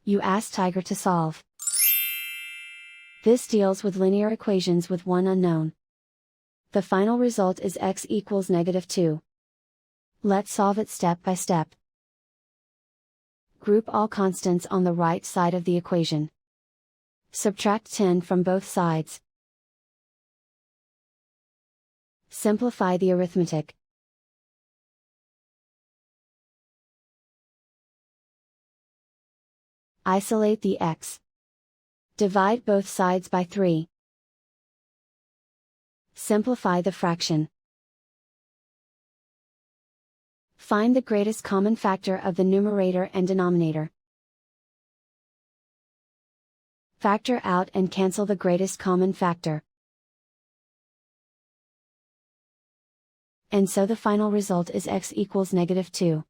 You ask Tiger to solve. This deals with linear equations with one unknown. The final result is x equals -2. Let's solve it step by step. Group all constants on the right side of the equation. Subtract 10 from both sides. Simplify the arithmetic. Isolate the x. Divide both sides by 3. Simplify the fraction. Find the greatest common factor of the numerator and denominator. Factor out and cancel the greatest common factor. And so the final result is x equals -2.